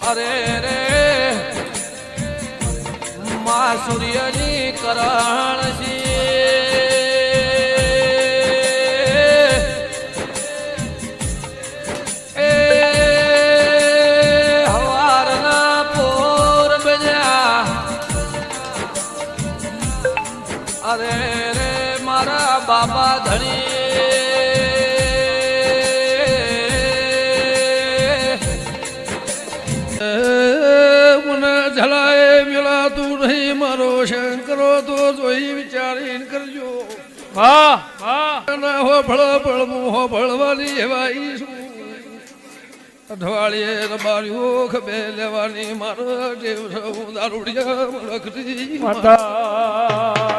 અરે રે માં સૂર્યની કરણ છે એ હવારના પોર બન્યા અરે રે મારા બાબા ધણી જલાએ મિલાતું નહીં મારો શંકરો તો જોઈ વિચારીને કરજો વાહ વાહ હો ફળ ફળમું હો ફળવાની એવા ઈશું અઠવાડિયે રબારીઓ ખબે લેવાની મારો દેવ દારૂડિયા લખતી માતા